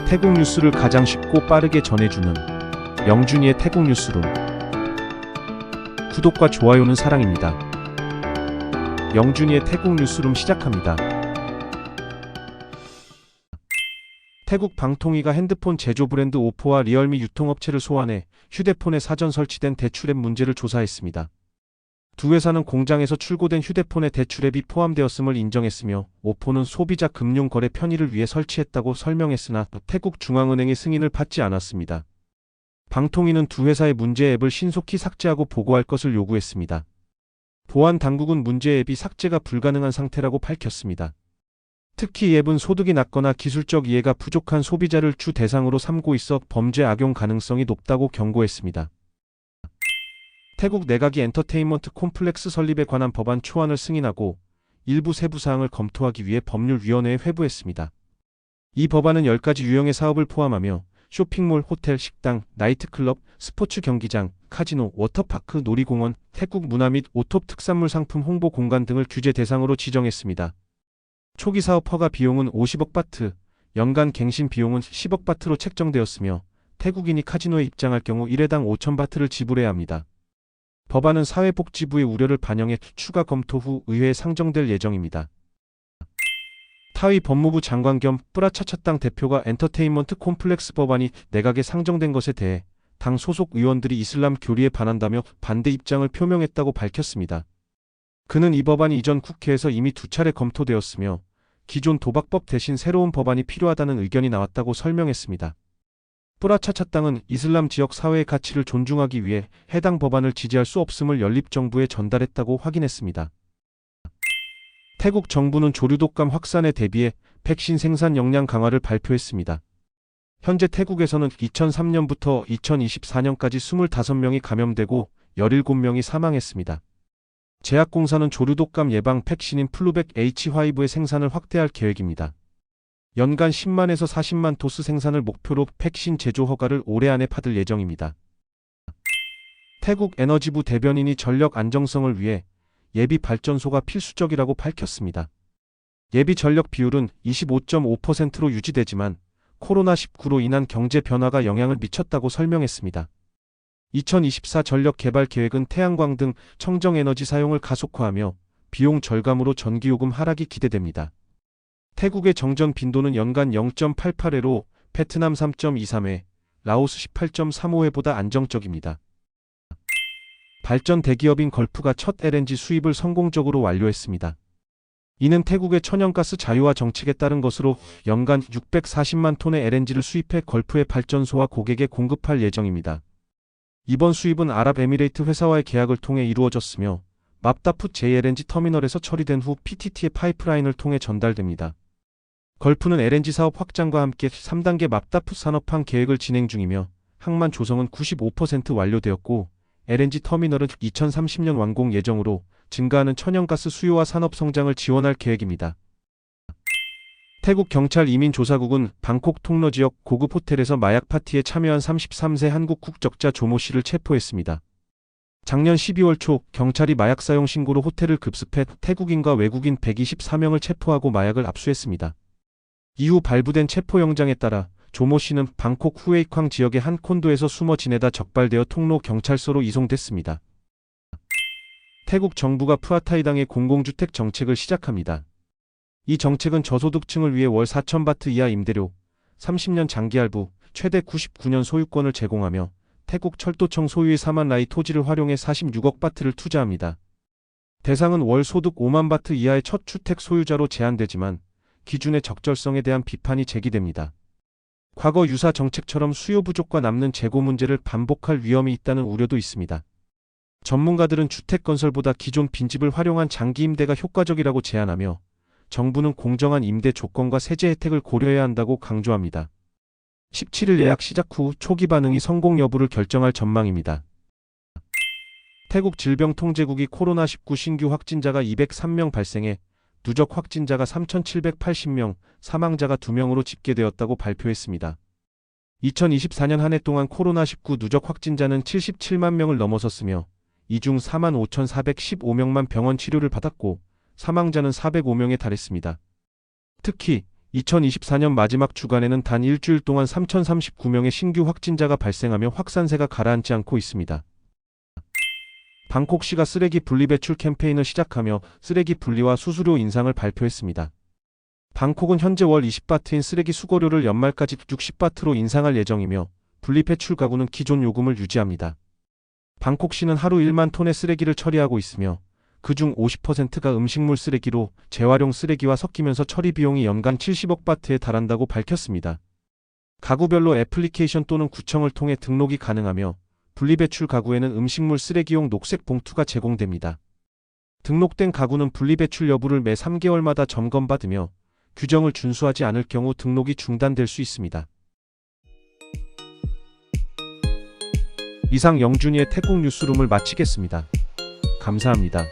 태국 뉴스를 가장 쉽고 빠르게 전해주는 영준이의 태국 뉴스룸. 구독과 좋아요는 사랑입니다. 영준이의 태국 뉴스룸 시작합니다. 태국 방통위가 핸드폰 제조 브랜드 오포와 리얼미 유통업체를 소환해 휴대폰에 사전 설치된 대출앱 문제를 조사했습니다. 두 회사는 공장에서 출고된 휴대폰에 대출앱이 포함되었음을 인정했으며 오포는 소비자 금융거래 편의를 위해 설치했다고 설명했으나 태국 중앙은행의 승인을 받지 않았습니다. 방통위는 두 회사의 문제 앱을 신속히 삭제하고 보고할 것을 요구했습니다. 보안 당국은 문제 앱이 삭제가 불가능한 상태라고 밝혔습니다. 특히 이 앱은 소득이 낮거나 기술적 이해가 부족한 소비자를 주 대상으로 삼고 있어 범죄 악용 가능성이 높다고 경고했습니다. 태국 내각이 엔터테인먼트 콤플렉스 설립에 관한 법안 초안을 승인하고 일부 세부 사항을 검토하기 위해 법률위원회에 회부했습니다. 이 법안은 10가지 유형의 사업을 포함하며 쇼핑몰, 호텔, 식당, 나이트클럽, 스포츠 경기장, 카지노, 워터파크, 놀이공원, 태국 문화 및 오톱 특산물 상품 홍보 공간 등을 규제 대상으로 지정했습니다. 초기 사업 허가 비용은 50억 바트, 연간 갱신 비용은 10억 바트로 책정되었으며 태국인이 카지노에 입장할 경우 1회당 5천 바트를 지불해야 합니다. 법안은 사회복지부의 우려를 반영해 추가 검토 후 의회에 상정될 예정입니다. 타위 법무부 장관 겸 뿌라차차당 대표가 엔터테인먼트 콤플렉스 법안이 내각에 상정된 것에 대해 당 소속 의원들이 이슬람 교리에 반한다며 반대 입장을 표명했다고 밝혔습니다. 그는 이 법안이 이전 국회에서 이미 2차례 검토되었으며 기존 도박법 대신 새로운 법안이 필요하다는 의견이 나왔다고 설명했습니다. 뿌라차차당은 이슬람 지역 사회의 가치를 존중하기 위해 해당 법안을 지지할 수 없음을 연립정부에 전달했다고 확인했습니다. 태국 정부는 조류독감 확산에 대비해 백신 생산 역량 강화를 발표했습니다. 현재 태국에서는 2003년부터 2024년까지 25명이 감염되고 17명이 사망했습니다. 제약공사는 조류독감 예방 백신인 플루백 H5의 생산을 확대할 계획입니다. 연간 10만에서 40만 도스 생산을 목표로 백신 제조 허가를 올해 안에 받을 예정입니다. 태국 에너지부 대변인이 전력 안정성을 위해 예비 발전소가 필수적이라고 밝혔습니다. 예비 전력 비율은 25.5%로 유지되지만 코로나19로 인한 경제 변화가 영향을 미쳤다고 설명했습니다. 2024 전력 개발 계획은 태양광 등 청정에너지 사용을 가속화하며 비용 절감으로 전기요금 하락이 기대됩니다. 태국의 정전 빈도는 연간 0.88회로 베트남 3.23회, 라오스 18.35회보다 안정적입니다. 발전 대기업인 걸프가 첫 LNG 수입을 성공적으로 완료했습니다. 이는 태국의 천연가스 자유화 정책에 따른 것으로 연간 640만 톤의 LNG를 수입해 걸프의 발전소와 고객에 공급할 예정입니다. 이번 수입은 아랍에미레이트 회사와의 계약을 통해 이루어졌으며 맙다풋 JLNG 터미널에서 처리된 후 PTT의 파이프라인을 통해 전달됩니다. 걸프는 LNG 사업 확장과 함께 3단계 맙다풋 산업항 계획을 진행 중이며 항만 조성은 95% 완료되었고 LNG 터미널은 2030년 완공 예정으로 증가하는 천연가스 수요와 산업 성장을 지원할 계획입니다. 태국 경찰 이민조사국은 방콕 통로 지역 고급 호텔에서 마약 파티에 참여한 33세 한국 국적자 조모 씨를 체포했습니다. 작년 12월 초 경찰이 마약 사용 신고로 호텔을 급습해 태국인과 외국인 124명을 체포하고 마약을 압수했습니다. 이후 발부된 체포영장에 따라 조모 씨는 방콕 후에이쾅 지역의 한 콘도에서 숨어 지내다 적발되어 통로 경찰서로 이송됐습니다. 태국 정부가 푸아타이당의 공공주택 정책을 시작합니다. 이 정책은 저소득층을 위해 월 4,000바트 이하 임대료, 30년 장기할부, 최대 99년 소유권을 제공하며 태국 철도청 소유의 4만 라이 토지를 활용해 46억 바트를 투자합니다. 대상은 월 소득 5만 바트 이하의 첫 주택 소유자로 제한되지만 기준의 적절성에 대한 비판이 제기됩니다. 과거 유사 정책처럼 수요 부족과 남는 재고 문제를 반복할 위험이 있다는 우려도 있습니다. 전문가들은 주택 건설보다 기존 빈집을 활용한 장기 임대가 효과적이라고 제안하며 정부는 공정한 임대 조건과 세제 혜택을 고려해야 한다고 강조합니다. 17일 예약 시작 후 초기 반응이 성공 여부를 결정할 전망입니다. 태국 질병통제국이 코로나19 신규 확진자가 203명 발생해 누적 확진자가 3,780명, 사망자가 2명으로 집계되었다고 발표했습니다. 2024년 한 해 동안 코로나19 누적 확진자는 77만 명을 넘어섰으며 이 중 45,415명만 병원 치료를 받았고 사망자는 405명에 달했습니다. 특히 2024년 마지막 주간에는 단 일주일 동안 3,039명의 신규 확진자가 발생하며 확산세가 가라앉지 않고 있습니다. 방콕시가 쓰레기 분리배출 캠페인을 시작하며 쓰레기 분리와 수수료 인상을 발표했습니다. 방콕은 현재 월 20바트인 쓰레기 수거료를 연말까지 60바트로 인상할 예정이며 분리배출 가구는 기존 요금을 유지합니다. 방콕시는 하루 1만 톤의 쓰레기를 처리하고 있으며 그중 50%가 음식물 쓰레기로 재활용 쓰레기와 섞이면서 처리 비용이 연간 70억 바트에 달한다고 밝혔습니다. 가구별로 애플리케이션 또는 구청을 통해 등록이 가능하며 분리배출 가구에는 음식물 쓰레기용 녹색 봉투가 제공됩니다. 등록된 가구는 분리배출 여부를 매 3개월마다 점검받으며 규정을 준수하지 않을 경우 등록이 중단될 수 있습니다. 이상 영준이의 태국 뉴스룸을 마치겠습니다. 감사합니다.